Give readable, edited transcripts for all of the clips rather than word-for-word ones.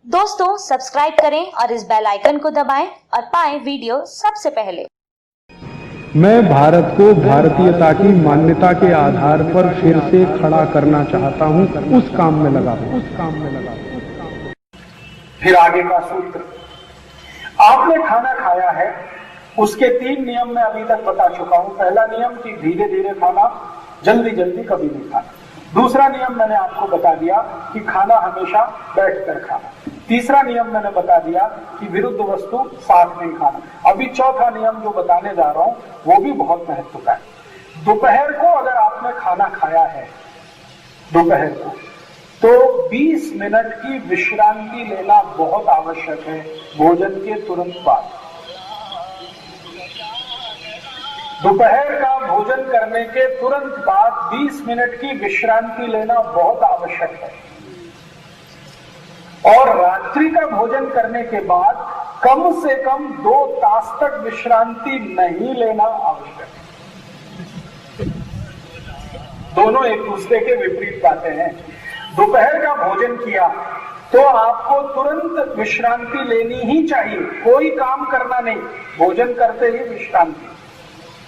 दोस्तों सब्सक्राइब करें और इस बेल आइकन को दबाएं और पाएं वीडियो सबसे पहले। मैं भारत को भारतीयता की मान्यता के आधार पर फिर से खड़ा करना चाहता हूं, उस काम में लगा हूं। फिर आगे का सूत्र, आपने खाना खाया है, उसके 3 नियम मैं अभी तक बता चुका हूं। पहला नियम कि धीरे धीरे खाना, जल्दी जल्दी कभी नहीं खाना। दूसरा नियम मैंने आपको बता दिया कि खाना हमेशा बैठकर खाना। तीसरा नियम मैंने बता दिया कि विरुद्ध वस्तु साथ में खाना। अभी चौथा नियम जो बताने जा रहा हूं वो भी बहुत महत्व का है। दोपहर को अगर आपने खाना खाया है दोपहर को, तो 20 मिनट की विश्रांति लेना बहुत आवश्यक है। भोजन के तुरंत बाद दोपहर का भोजन करने के तुरंत बाद 20 मिनट की विश्रांति लेना बहुत आवश्यक है। और रात्रि का भोजन करने के बाद कम से कम 2 तास तक विश्रांति नहीं लेना आवश्यक है। दोनों एक दूसरे के विपरीत बातें हैं। दोपहर का भोजन किया तो आपको तुरंत विश्रांति लेनी ही चाहिए, कोई काम करना नहीं, भोजन करते ही विश्रांति।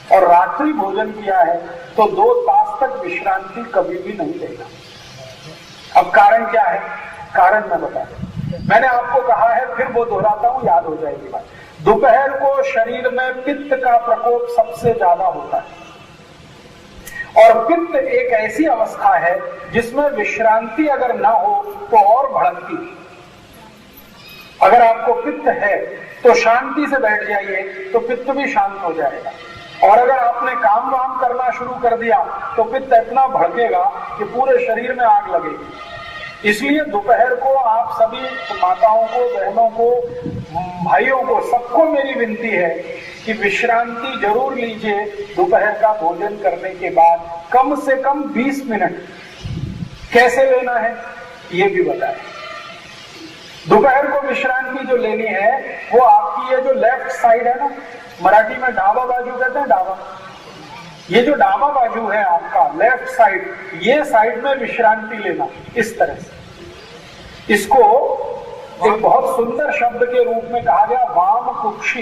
और रात्रि भोजन किया है तो 2 तास तक विश्रांति कभी भी नहीं लेना। अब कारण क्या है? कारण मैं बता दूं, मैंने आपको कहा है, फिर वो दोहराता हूं, याद हो जाएगी बात। दोपहर को शरीर में पित्त का प्रकोप सबसे ज्यादा होता है और पित्त एक ऐसी अवस्था है जिसमें विश्रांति अगर ना हो तो और भड़कती है। अगर आपको पित्त है तो शांति से बैठ जाइए तो पित्त भी शांत हो जाएगा, और अगर आपने काम वाम करना शुरू कर दिया तो पित्त इतना भड़केगा कि पूरे शरीर में आग लगेगी। इसलिए दोपहर को आप सभी माताओं को, बहनों को, भाइयों को, सबको मेरी विनती है कि विश्रांति जरूर लीजिए। दोपहर का भोजन करने के बाद कम से कम 20 मिनट। कैसे लेना है ये भी बताएं। दोपहर को विश्रांति जो लेनी है वो आपकी ये जो लेफ्ट साइड है ना, मराठी में डाबा बाजू कहते हैं, डाबा, ये जो डाबा बाजू है आपका लेफ्ट साइड, ये साइड में विश्रांति लेना इस तरह से। इसको एक बहुत सुंदर शब्द के रूप में कहा गया वाम कुक्षी।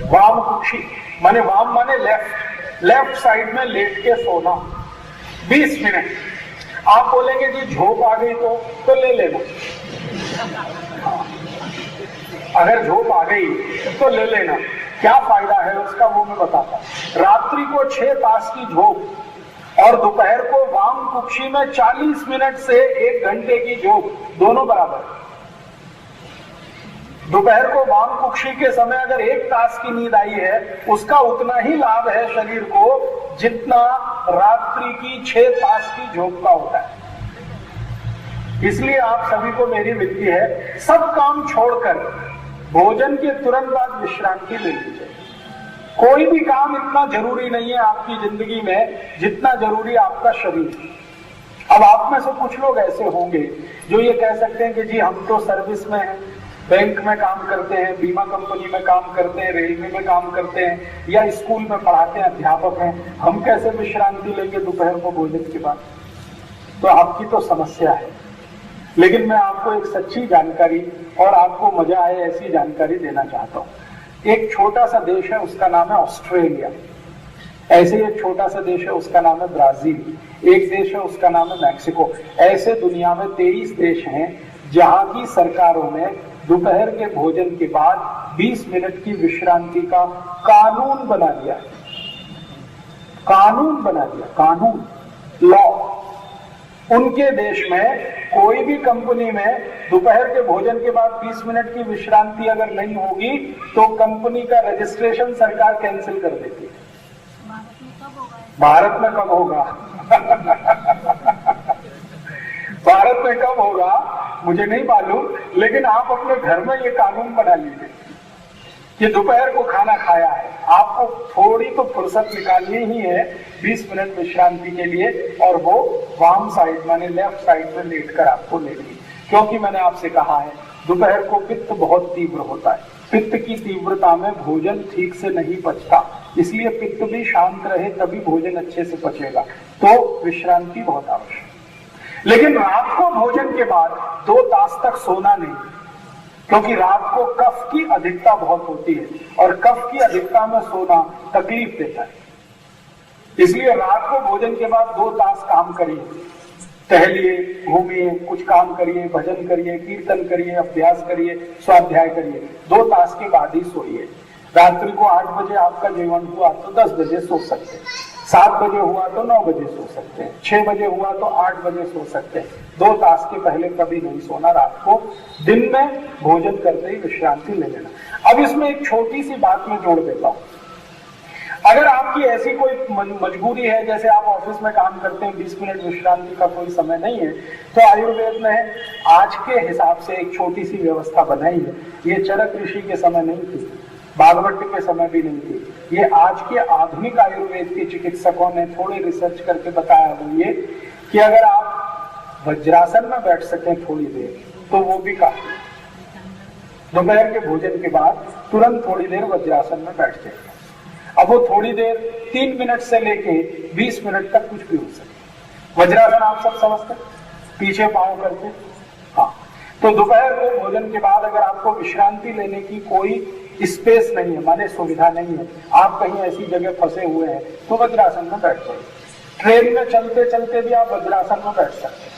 वाम कुक्षी माने, वाम माने लेफ्ट, लेफ्ट साइड में लेट के सोना 20 मिनट। आप बोलेंगे जी झोंक आ गई तो ले लेना। अगर झोंक आ गई तो ले लेना, क्या फायदा है उसका वो मैं बताता हूं। रात्रि को 6 तास की झोंक और दोपहर को वाम कुक्षी में 40 मिनट से 1 घंटे की झोंक, दोनों बराबर। दोपहर को वाम कुक्षी के समय अगर 1 तास की नींद आई है उसका उतना ही लाभ है शरीर को जितना रात्रि की 6 तास की झोंक का होता है। इसलिए आप सभी को मेरी विनती है, सब काम छोड़कर भोजन के तुरंत बाद विश्रांति ले लीजिए। कोई भी काम इतना जरूरी नहीं है आपकी जिंदगी में जितना जरूरी आपका शरीर। अब आप में से कुछ लोग ऐसे होंगे जो ये कह सकते हैं कि जी हम तो सर्विस में हैं, बैंक में काम करते हैं, बीमा कंपनी में काम करते हैं, रेलवे में काम करते हैं, या स्कूल में पढ़ाते हैं, अध्यापक हैं, हम कैसे विश्रांति लेंगे दोपहर को भोजन के बाद? तो आपकी तो समस्या है। लेकिन मैं आपको एक सच्ची जानकारी और आपको मजा आए ऐसी जानकारी देना चाहता हूं। एक छोटा सा देश है, उसका नाम है ऑस्ट्रेलिया। ऐसे एक छोटा सा देश है, उसका नाम है ब्राजील। एक देश है, उसका नाम है मैक्सिको। ऐसे दुनिया में 23 देश हैं जहां की सरकारों ने दोपहर के भोजन के बाद 20 मिनट की विश्रांति का कानून बना दिया। कानून बना दिया, कानून, लॉ। उनके देश में कोई भी कंपनी में दोपहर के भोजन के बाद 20 मिनट की विश्रांति अगर नहीं होगी तो कंपनी का रजिस्ट्रेशन सरकार कैंसिल कर देती है। भारत में कब होगा? भारत में कब होगा मुझे नहीं मालूम, लेकिन आप अपने घर में ये कानून बना लीजिए कि दोपहर को खाना खाया है, आपको थोड़ी तो फुर्सत निकालनी ही है 20 मिनट विश्रांति के लिए, और वो वाम साइड माने लेफ्ट साइड में लेटकर आपको लेनी। क्योंकि मैंने आपसे कहा है दोपहर को पित्त बहुत तीव्र होता है, पित्त की तीव्रता में भोजन ठीक से नहीं पचता, इसलिए पित्त भी शांत रहे तभी भोजन अच्छे से पचेगा। तो विश्रांति बहुत आवश्यक। लेकिन रात को भोजन के बाद 2 तास तक सोना नहीं, क्योंकि रात को कफ की अधिकता बहुत होती है और कफ की अधिकता में सोना तकलीफ देता है। इसलिए रात को भोजन के बाद 2 तास काम करिए, टहलिए, घूमिए, कुछ काम करिए, भजन करिए, कीर्तन करिए, अभ्यास करिए, स्वाध्याय करिए। 2 तास के बाद ही सोइए। रात्रि को 8 बजे आपका जीवन हुआ तो 10 बजे सो सकते हैं, 7 बजे हुआ तो 9 बजे सो सकते हैं, 6 बजे हुआ तो 8 बजे सो सकते हैं। 2 तास के पहले कभी नहीं सोना। रात को दिन में भोजन करते ही विश्रांति ले लेना। अब इसमें एक छोटी सी बात मैं जोड़ देता हूं। अगर आपकी ऐसी कोई मजबूरी है, जैसे आप ऑफिस में काम करते हैं, 20 मिनट विश्रांति का कोई समय नहीं है, तो आयुर्वेद में आज के हिसाब से एक छोटी सी व्यवस्था बनाई है। ये चरक ऋषि के समय नहीं थी, भागवत के समय भी नहीं थी, ये आज के आधुनिक आयुर्वेद के चिकित्सकों ने थोड़े रिसर्च करके बताया वो ये कि अगर आप वज्रासन में बैठ सकें थोड़ी देर तो वो भी काफी। दोपहर के भोजन के बाद तुरंत थोड़ी देर वज्रासन में बैठ जाए। अब वो थोड़ी देर 3 मिनट से लेके 20 मिनट तक कुछ भी हो सकता। वज्रासन आप सब समझते, पीछे पांव करके। हाँ, तो दोपहर को भोजन के बाद अगर आपको विश्रांति लेने की कोई स्पेस नहीं है, माने सुविधा नहीं है, आप कहीं ऐसी जगह फंसे हुए हैं, तो वज्रासन में बैठ जाइए। ट्रेन में चलते चलते भी आप वज्रासन में बैठ सकते हैं।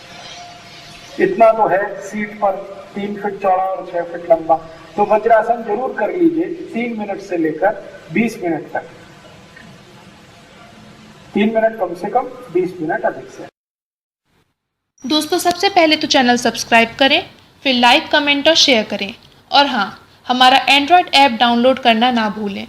इतना तो है, सीट पर 3 फीट चौड़ा और 6 फीट लंबा, तो वज्रासन जरूर कर लीजिए 3 मिनट से लेकर 20 मिनट तक। 3 मिनट कम से कम, 20 मिनट अधिक से। दोस्तों, सबसे पहले तो चैनल सब्सक्राइब करें, फिर लाइक, कमेंट और शेयर करें। और हाँ, हमारा एंड्रॉयड ऐप डाउनलोड करना ना भूलें।